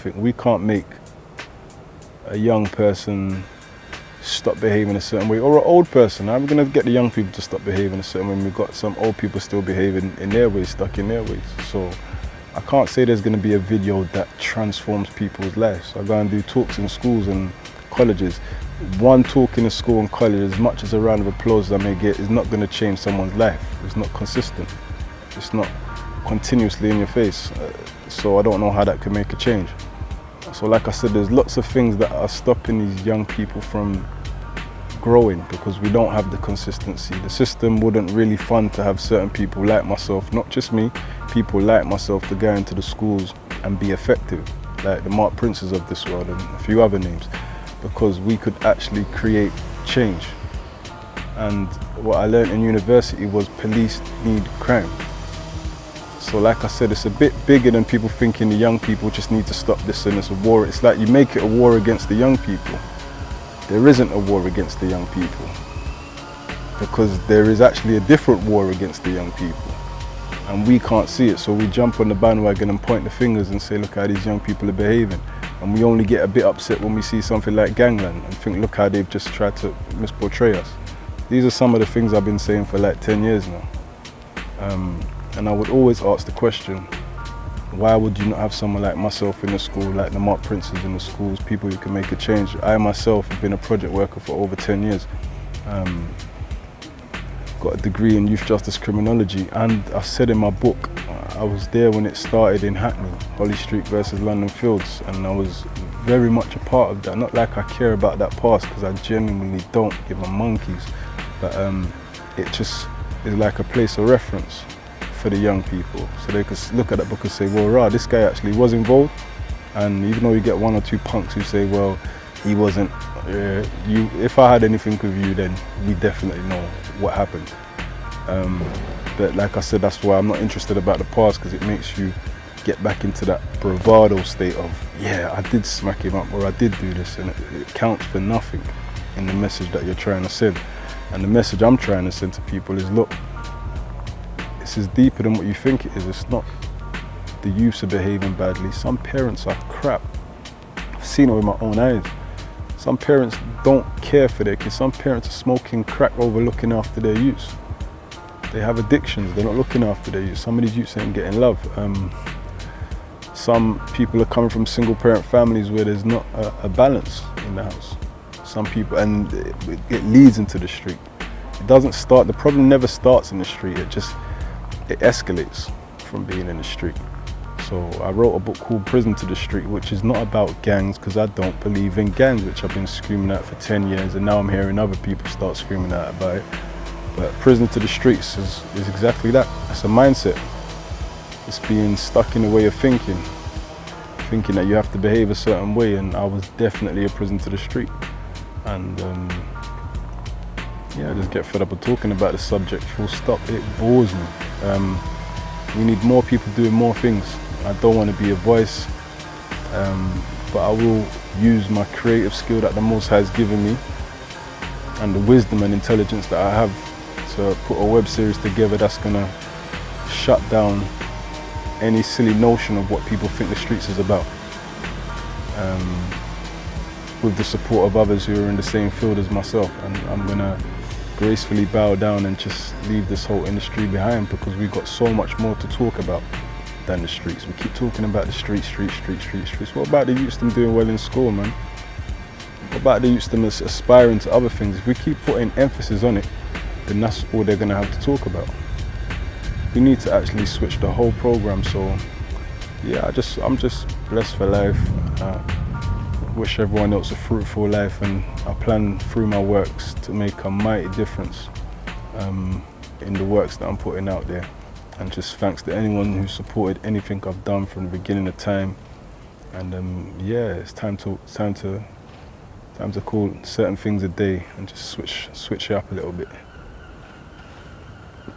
I think we can't make a young person stop behaving a certain way, or an old person. How are we going to get the young people to stop behaving a certain way when we've got some old people still behaving in their ways, stuck in their ways? So I can't say there's going to be a video that transforms people's lives. I go and do talks in schools and colleges. One talk in a school and college, as much as a round of applause as I may get, is not going to change someone's life. It's not consistent. It's not continuously in your face. So I don't know how that can make a change. So like I said, there's lots of things that are stopping these young people from growing because we don't have the consistency. The system wouldn't really fund to have certain people like myself, not just me, people like myself to go into the schools and be effective, like the Mark Princes of this world and a few other names, because we could actually create change. And what I learned in university was police need crime. So like I said, it's a bit bigger than people thinking the young people just need to stop this and it's a war. It's like you make it a war against the young people. There isn't a war against the young people, because there is actually a different war against the young people. And we can't see it, so we jump on the bandwagon and point the fingers and say, look how these young people are behaving. And we only get a bit upset when we see something like Gangland and think, look how they've just tried to misportray us. These are some of the things I've been saying for like 10 years now. And I would always ask the question, why would you not have someone like myself in the school, like the Mark Princes in the schools, people who can make a change? I myself have been a project worker for over 10 years. Got a degree in youth justice criminology, and I said in my book, I was there when it started in Hackney, Holly Street versus London Fields, and I was very much a part of that. Not like I care about that past, because I genuinely don't give a monkeys, but it just is like a place of reference for the young people, so they could look at that book and say, well, rah, this guy actually was involved. And even though you get one or two punks who say, well, he wasn't, if I had anything with you, then we definitely know what happened. But like I said, that's why I'm not interested about the past, because it makes you get back into that bravado state of, yeah, I did smack him up, or I did do this, and it counts for nothing in the message that you're trying to send. And the message I'm trying to send to people is, look, this is deeper than what you think it is. It's not the youths are behaving badly. Some parents are crap. I've seen it with my own eyes. Some parents don't care for their kids. Some parents are smoking crack over looking after their youths. They have addictions, they're not looking after their youths. Some of these youths ain't getting love. Some people are coming from single parent families where there's not a balance in the house. Some people, and it leads into the street. It doesn't start, the problem never starts in the street, it escalates from being in the street. So I wrote a book called Prison to the Street, which is not about gangs, because I don't believe in gangs, which I've been screaming at for 10 years, and now I'm hearing other people start screaming out about it. But Prison to the Streets is exactly that. It's a mindset. It's being stuck in a way of thinking that you have to behave a certain way, and I was definitely a prison to the street. And yeah, I just get fed up of talking about the subject, full stop. It bores me. We need more people doing more things. I don't want to be a voice, but I will use my creative skill that the Most High has given me, and the wisdom and intelligence that I have, to put a web series together that's gonna shut down any silly notion of what people think the streets is about. With the support of others who are in the same field as myself, and I'm gonna gracefully bow down and just leave this whole industry behind, because we've got so much more to talk about than the streets. We keep talking about the streets. What about the youths them doing well in school, man? What about the youths them aspiring to other things? If we keep putting emphasis on it, then that's all they're gonna have to talk about. We need to actually switch the whole program. So yeah, I'm just blessed for life. Wish everyone else a fruitful life, and I plan through my works to make a mighty difference in the works that I'm putting out there. And just thanks to anyone who supported anything I've done from the beginning of time. And yeah, it's time to call certain things a day and just switch it up a little bit,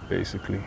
basically.